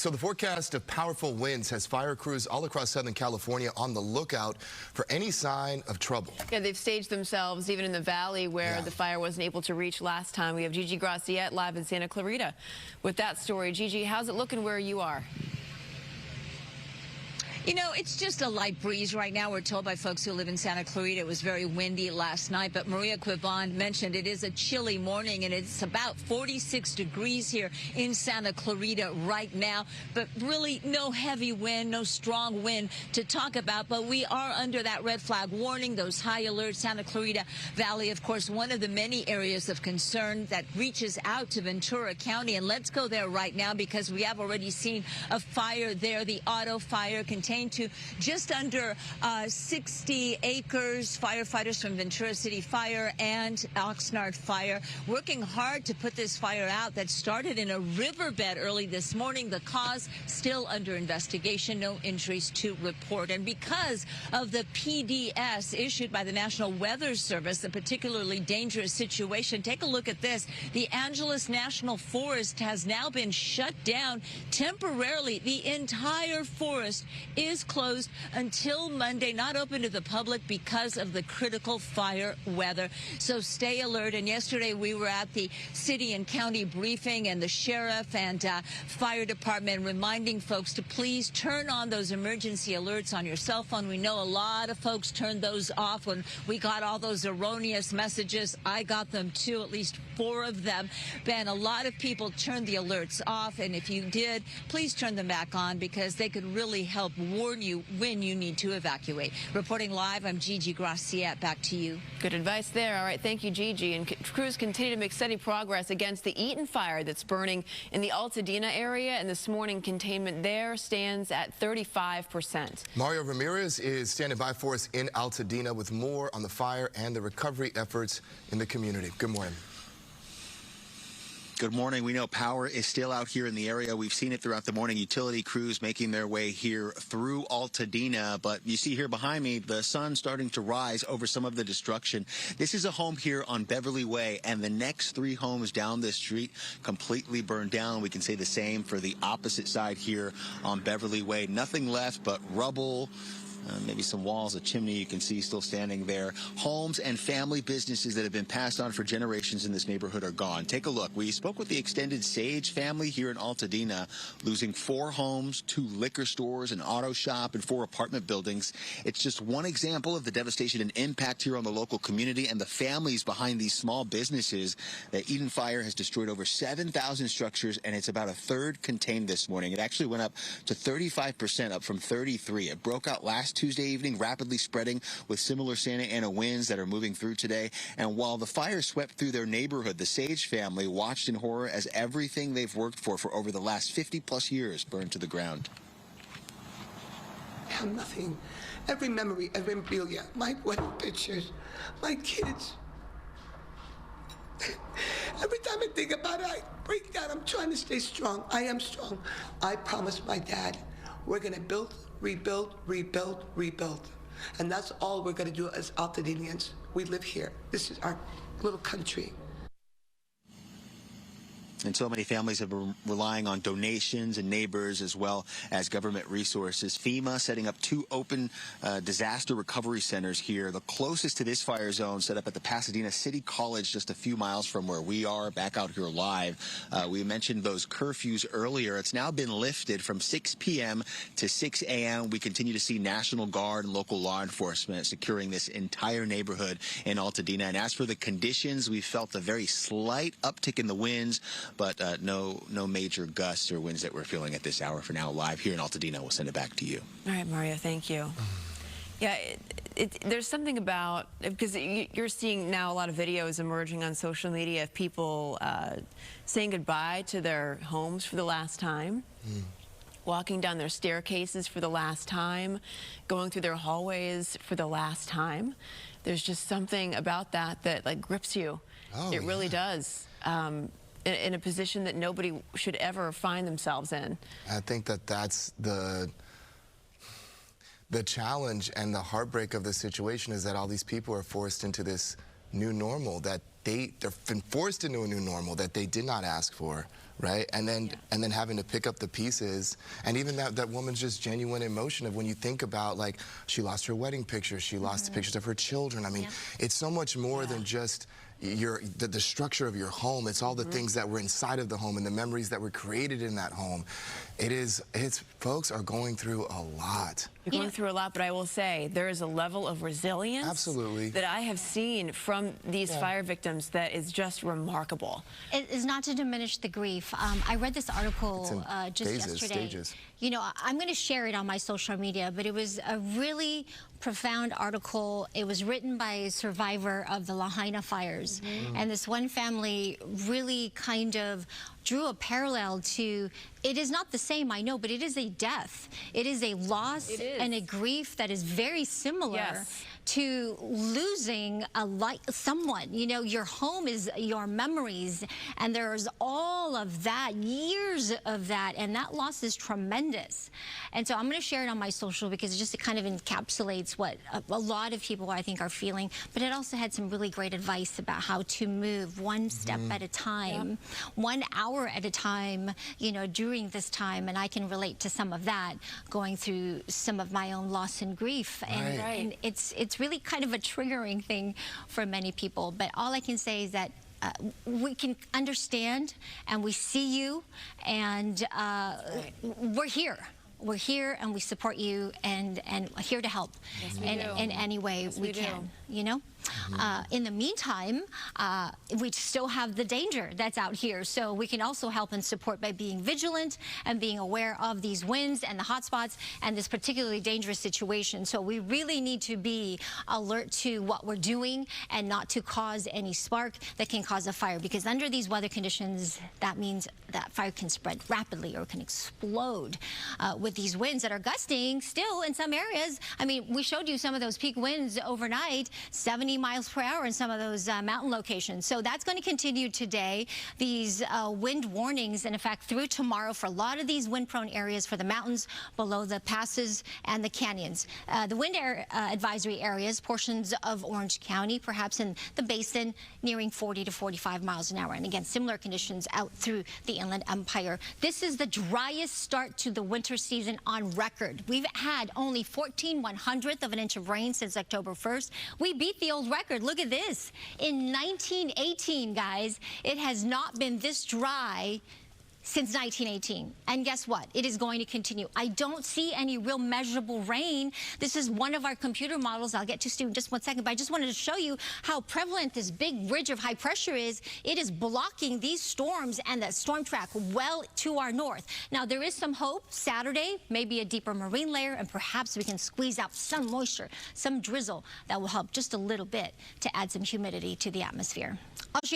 So the forecast of powerful winds has fire crews all across Southern California on the lookout for any sign of trouble. Yeah, they've staged themselves even in the valley where the fire wasn't able to reach last time. We have Gigi Graciette live in Santa Clarita with that story. Gigi, how's it looking where you are? You know, it's just a light breeze right now. We're told by folks who live in Santa Clarita it was very windy last night. But Maria Quivon mentioned it is a chilly morning, and it's about 46 degrees here in Santa Clarita right now. But really no heavy wind, no strong wind to talk about. But we are under that red flag warning, those high alerts. Santa Clarita Valley, of course, one of the many areas of concern that reaches out to Ventura County. And let's go there right now because we have already seen a fire there, the auto fire contained to just under 60 acres. Firefighters from Ventura City Fire and Oxnard Fire working hard to put this fire out that started in a riverbed early this morning. The cause still under investigation. No injuries to report. And because of the PDS issued by the National Weather Service, a particularly dangerous situation, take a look at this. The Angeles National Forest has now been shut down temporarily. The entire forest is closed until Monday, not open to the public because of the critical fire weather. So stay alert. And yesterday we were at the city and county briefing, and the sheriff and fire department reminding folks to please turn on those emergency alerts on your cell phone. We know a lot of folks turned those off when we got all those erroneous messages. I got them too, at least 4 of them. Ben, a lot of people turned the alerts off, and if you did, please turn them back on because they could really help warn you when you need to evacuate. Reporting live, I'm Gigi Graciette. Back to you. Good advice there. All right, thank you, Gigi. And crews continue to make steady progress against the Eaton Fire that's burning in the Altadena area, and this morning containment there stands at 35%. Mario Ramirez is standing by for us in Altadena with more on the fire and the recovery efforts in the community. Good morning. Good morning. We know power is still out here in the area. We've seen it throughout the morning. Utility crews making their way here through Altadena. But you see here behind me, the sun starting to rise over some of the destruction. This is a home here on Beverly Way, and the next 3 homes down this street completely burned down. We can say the same for the opposite side here on Beverly Way. Nothing left but rubble. Maybe some walls, a chimney you can see still standing there. Homes and family businesses that have been passed on for generations in this neighborhood are gone. Take a look. We spoke with the extended Sage family here in Altadena, losing 4 homes, 2 liquor stores, an auto shop, and 4 apartment buildings. It's just one example of the devastation and impact here on the local community and the families behind these small businesses. The Eaton Fire has destroyed over 7,000 structures, and it's about a third contained this morning. It actually went up to 35%, up from 33. It broke out last Tuesday evening, rapidly spreading with similar Santa Ana winds that are moving through today. And while the fire swept through their neighborhood, the Sage family watched in horror as everything they've worked for over the last 50-plus years burned to the ground. I have nothing. Every memory, every memorabilia, my wedding pictures, my kids. Every time I think about it, I break down. I'm trying to stay strong. I am strong. I promised my dad we're going to build, rebuild, rebuild, rebuild. And that's all we're going to do as Altadenians. We live here. This is our little country. And so many families have been relying on donations and neighbors as well as government resources. FEMA setting up 2 open disaster recovery centers here. The closest to this fire zone set up at the Pasadena City College, just a few miles from where we are, back out here live. We mentioned those curfews earlier. It's now been lifted from 6 p.m. to 6 a.m. We continue to see National Guard and local law enforcement securing this entire neighborhood in Altadena. And as for the conditions, we felt a very slight uptick in the winds, but no major gusts or winds that we're feeling at this hour. For now, live here in Altadena, we'll send it back to you. All right, Mario, thank you. Yeah, there's something about, because you're seeing now a lot of videos emerging on social media of people saying goodbye to their homes for the last time, walking down their staircases for the last time, going through their hallways for the last time. There's just something about that that like grips you. Oh, it really does. In a position that nobody should ever find themselves in. I think that that's the challenge and the heartbreak of the situation, is that all these people are forced into this new normal, that they've been forced into a new normal that they did not ask for right? And then having to pick up the pieces, and even that woman's just genuine emotion of when you think about, like, she lost her wedding pictures, she lost the pictures of her children. I mean, it's so much more than just the structure of your home. It's all the things that were inside of the home and the memories that were created in that home. Folks are going through a lot. You're going through a lot, but I will say there is a level of resilience that I have seen from these fire victims that is just remarkable. It is not to diminish the grief. I read this article just yesterday. You know, I'm going to share it on my social media, but it was a really profound article. It was written by a survivor of the Lahaina fires. And this one family really kind of drew a parallel to, it is not the same, I know, but it is a death. It is a loss and a grief that is very similar to losing someone. You know, your home is your memories, and there's all of that, years of that, and that loss is tremendous. And so I'm going to share it on my social because it just kind of encapsulates what a lot of people, I think, are feeling. But it also had some really great advice about how to move one step at a time, 1 hour at a time, you know, during this time. And I can relate to some of that, going through some of my own loss and grief. And it's really kind of a triggering thing for many people. But all I can say is that we can understand, and we see you, and we're here. We're here, and we support you, and here to help in any way we can, you know? In the meantime, we still have the danger that's out here, so we can also help and support by being vigilant and being aware of these winds and the hot spots and this particularly dangerous situation. So we really need to be alert to what we're doing and not to cause any spark that can cause a fire, because under these weather conditions, that means that fire can spread rapidly or can explode with these winds that are gusting still in some areas. I mean, we showed you some of those peak winds overnight, 70 miles per hour in some of those mountain locations. So that's going to continue today. These wind warnings, and in fact, through tomorrow for a lot of these wind-prone areas for the mountains below the passes and the canyons. The wind advisory areas, portions of Orange County, perhaps in the basin, nearing 40 to 45 miles an hour. And again, similar conditions out through the Inland Empire. This is the driest start to the winter season on record. We've had only 14/100th of an inch of rain since October 1st. We beat the old record. Look at this. In 1918, guys, it has not been this dry since 1918. And guess what? It is going to continue. I don't see any real measurable rain. This is one of our computer models I'll get to, Stu, in just 1 second, but I just wanted to show you how prevalent this big ridge of high pressure is. It is blocking these storms and the storm track well to our north. Now, there is some hope. Saturday, maybe a deeper marine layer, and perhaps we can squeeze out some moisture, some drizzle that will help just a little bit to add some humidity to the atmosphere. I'll show you